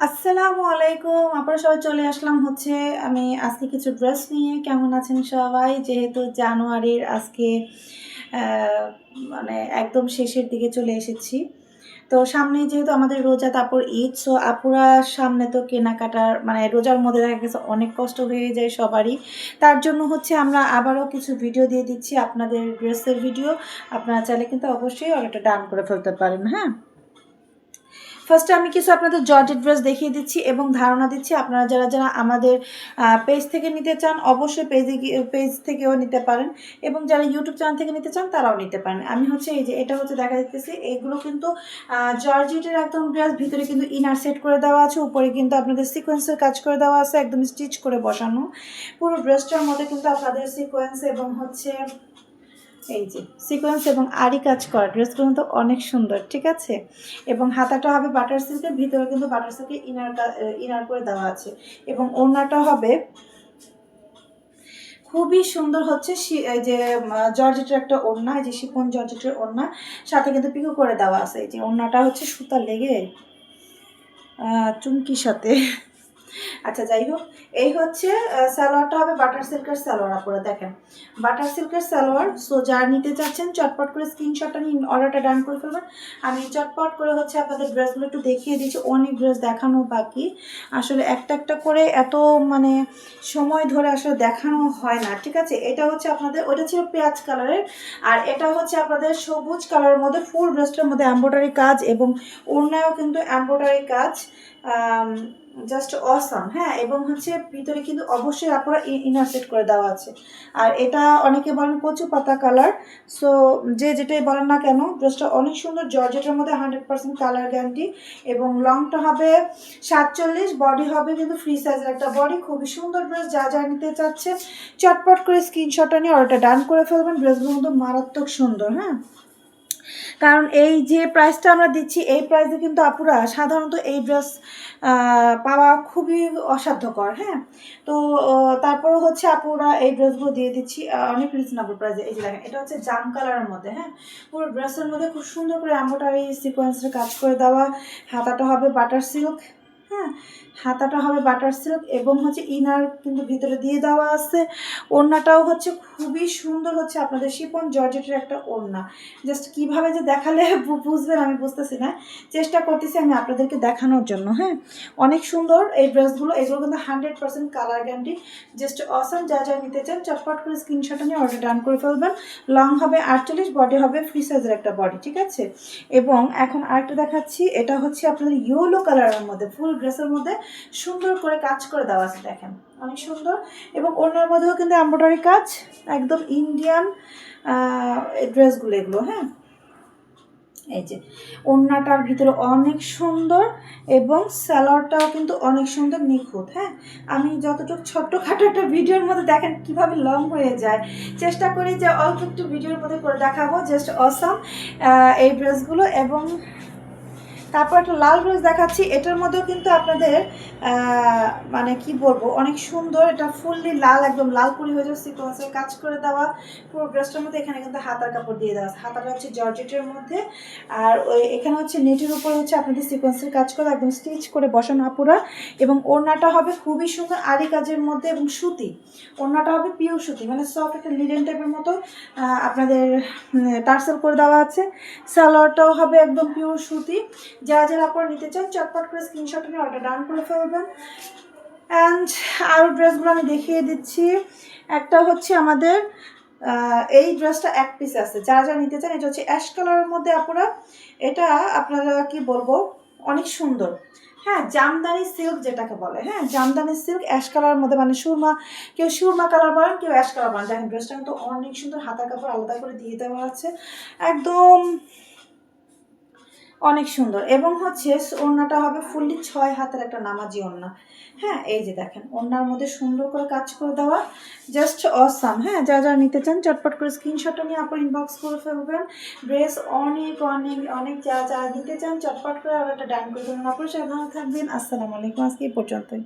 আসসালামু আলাইকুম। আপনারা সবাই চলে আসলাম হচ্ছে আমি আজকে কিছু ড্রেস নিয়ে। কেমন আছেন সবাই? যেহেতু জানুয়ারির আজকে আ মানে একদম শেষের দিকে চলে এসেছি। তো সামনেই যেহেতু আমাদের রোজা তারপর ঈদ, সো আপুরা সামনে তো কেনাকাটার মানে রোজার মধ্যে দেখা গেছে অনেক কষ্ট হয়ে যায় সবারই। তার জন্য হচ্ছে আমরা আবারও কিছু ভিডিও দিয়ে দিচ্ছি আপনাদের ড্রেসের ভিডিও। আপনারা চাইলে কিন্তু অবশ্যই অর্ডারটা ডান করে ফেলতে পারেন, হ্যাঁ? ফার্স্টে আমি কিছু আপনাদের জর্জেট ড্রেস দেখিয়ে দিচ্ছি এবং ধারণা দিচ্ছি আপনারা যারা আমাদের পেজ থেকে নিতে চান অবশ্যই পেজ থেকেও নিতে পারেন এবং যারা ইউটিউব চ্যানেল থেকে নিতে চান তারাও নিতে পারেন। আমি হচ্ছে এই যে এটা হচ্ছে দেখা দিতেছি এগুলো কিন্তু জর্জেটের একদম ড্রেস, ভিতরে কিন্তু ইনার সেট করে দেওয়া আছে, উপরে কিন্তু আপনাদের সিকোয়েন্সের কাজ করে দেওয়া আছে, একদম স্টিচ করে বসানো। পুরো ড্রেসটার মধ্যে কিন্তু আপনাদের সিকোয়েন্স এবং হচ্ছে এই যে সিকোয়েন্স এবং আরি কাজ করা ড্রেসগুলো কিন্তু অনেক সুন্দর, ঠিক আছে? এবং হাতাটা হবে বাটার সিল্কের, ভিতরে কিন্তু বাটার সিল্কের ইনার করে দেওয়া আছে এবং ওড়নাটা হবে খুবই সুন্দর হচ্ছে এই যে জর্জেটের একটা ওড়না, এই যে শিফন জর্জেটের ওড়না, সাথে কিন্তু পিকো করে দেওয়া আছে। এই যে ওড়নাটা হচ্ছে সুতা লেগে চুমকির সাথে আচ্ছা যাই হোক, এই হচ্ছে সালোয়ারটা হবে বাটার সিল্কের সালোয়ার। আপনারা দেখেন বাটার সিল্কের সালোয়ার। সো যারা নিতে চাচ্ছেন চটপট করে স্ক্রিনশটটা নিয়ে অর্ডারটা ডান করে ফেলবেন। আমি চটপট করে হচ্ছে আপনাদের ড্রেসগুলো একটু দেখিয়ে দিচ্ছি, অনেক ড্রেস দেখানো বাকি। আসলে একটা একটা করে এত মানে সময় ধরে আসলে দেখানো হয় না, ঠিক আছে? এটা হচ্ছে আপনাদের, ওইটা ছিল পেঁয়াজ কালারের, আর এটা হচ্ছে আপনাদের সবুজ কালারের মধ্যে ফুল ড্রেসটার মধ্যে এমব্রয়ডারি কাজ এবং ওড়নায়ও কিন্তু এমব্রয়ডারি কাজ। জাস্ট অসাম, হ্যাঁ। এবং হচ্ছে ভিতরে কিন্তু অবশ্যই আপনারা ইনার সেট করে দেওয়া আছে। আর এটা অনেকে বলেন কচু পাতা কালার। সো যে যেটাই বলেন না কেন, ড্রেসটা অনেক সুন্দর, জর্জেটের মধ্যে 100% কালার গ্যারান্টি এবং লংটা হবে 47, বডি হবে কিন্তু ফ্রি সাইজের একটা বডি। খুবই সুন্দর ড্রেস, যা নিতে চাচ্ছে চটপট করে স্ক্রিনশটটা নিয়ে অর্ডারটা ডান করে ফেলবেন। ড্রেসগুলো কিন্তু মারাত্মক সুন্দর, হ্যাঁ। কারণ এই যে প্রাইসটা আমরা দিচ্ছি এই প্রাইসে কিন্তু আপুরা সাধারণত এই ড্রেস পাওয়া খুবই অসাধ্যকর, হ্যাঁ। তো তারপরে হচ্ছে আপুরা এই ড্রেসগুলো দিয়ে দিচ্ছি অনেক রিজনেবল প্রাইসে। এই যে দেখেন এটা হচ্ছে জাম কালারের মধ্যে, হ্যাঁ। পুরো ড্রেসের মধ্যে খুব সুন্দর করে এমব্রয়ডারি সিকোয়েন্সের কাজ করে দেওয়া। হাতাটা হবে বাটার সিল্ক, হ্যাঁ। হাতাটা হবে বাটার সিল্ক এবং হচ্ছে ইনার কিন্তু ভিতরে দিয়ে দেওয়া আছে। ওড়নাটাও হচ্ছে খুবই সুন্দর, হচ্ছে আপনাদের শিফন জর্জেটের একটা ওড়না। জাস্ট কীভাবে যে দেখালে বুঝবেন আমি বুঝতেছি না, চেষ্টা করতেছি আমি আপনাদেরকে দেখানোর জন্য, হ্যাঁ। অনেক সুন্দর এই ড্রেসগুলো, এগুলো কিন্তু 100% কালার গ্যারান্টি। জাস্ট অসাম, যা নিতে চান চটপট করে স্ক্রিনশট নিয়ে অর্ডার ডান করে ফেলবেন। লং হবে 48, বডি হবে ফ্রি সাইজের একটা বডি, ঠিক আছে? এবং এখন আরেকটা দেখাচ্ছি, এটা হচ্ছে আপনাদের ইয়েলো কালারের মধ্যে ফুল ড্রেসের মধ্যে সুন্দর করে কাজ করে দেওয়া আছে, দেখেন অনেক সুন্দর। এবং ওড়নার মধ্যেও কিন্তু এমব্রয়ডারি কাজ, একদম ইন্ডিয়ান ড্রেসগুলো এগুলো, হ্যাঁ। এই যে ওড়নাটার ভিতরে অনেক সুন্দর এবং সালোয়ারটাও কিন্তু অনেক সুন্দর নিখুঁত, হ্যাঁ। আমি যতটুকু ছোট্টখাটো একটা ভিডিওর মধ্যে দেখেন কিভাবে লং হয়ে যায়, চেষ্টা করি যে অল্প একটু ভিডিওর মধ্যে করে দেখাবো। জাস্ট অসাম এই ড্রেসগুলো। এবং তারপর একটা লাল ড্রেস দেখাচ্ছি, এটার মধ্যেও কিন্তু আপনাদের মানে কি বলবো অনেক সুন্দর। এটা ফুললি লাল, একদম লাল কুড়ি হয়ে যাচ্ছে, সিকোয়েন্সের কাজ করে দেওয়া। পুরো ড্রেসটার মধ্যে এখানে কিন্তু হাতার কাপড় দিয়ে দেওয়া আছে, হাতাটা হচ্ছে জর্জেটের মধ্যে। আর ওই এখানে হচ্ছে নেটের উপরে হচ্ছে আপনাদের সিকোয়েন্সের কাজ করে একদম স্টিচ করে বসানো আপুরা। এবং ওড়নাটা হবে খুবই সুন্দর আরি কাজের মধ্যে এবং সুতি। ওড়নাটা হবে পিওর সুতি, মানে সফট একটা লিলেন টাইপের মতো আপনাদের টার্সেল করে দেওয়া আছে। সালোয়ারটাও হবে একদম পিওর সুতি। যারা আপনারা নিতে চান চটপট করে স্ক্রিনশট নিয়ে অর্ডার ডান করে ফেলবেন। অ্যান্ড আরও ড্রেসগুলো আমি দেখিয়ে দিচ্ছি। একটা হচ্ছে আমাদের এই ড্রেসটা এক পিস আছে, যারা নিতে চান। এটা হচ্ছে অ্যাশ কালারের মধ্যে আপনারা, এটা আপনারা কি বলবো অনেক সুন্দর, হ্যাঁ। জামদানি সিল্ক যেটাকে বলে, হ্যাঁ, জামদানি সিল্ক অ্যাশ কালারের মধ্যে, মানে সুরমা, কেউ সুরমা কালার বলেন, কেউ অ্যাশ কালার বলেন। দেখেন ড্রেসটা কিন্তু অনেক সুন্দর, হাতার কাপড় আলাদা করে দিয়ে দেওয়া আছে, একদম অনেক সুন্দর। এবং হচ্ছে ওড়নাটা হবে ফুললি 6 হাতের একটা নামাজি ওড়না, হ্যাঁ। এই যে দেখেন ওড়নার মধ্যে সুন্দর করে কাজ করে দেওয়া, জাস্ট অসাম, হ্যাঁ। যারা নিতে চান চটপট করে স্ক্রিনশটটা নিয়ে আপনার ইনবক্স করে ফেলবেন। ড্রেস অনেক অনেক অনেক, যারা নিতে চান চটপট করে আর একটা ডান করে দেবেন। আপনার সাথে ভালো থাকবেন। আসসালামু আলাইকুম, আজকে এই পর্যন্তই।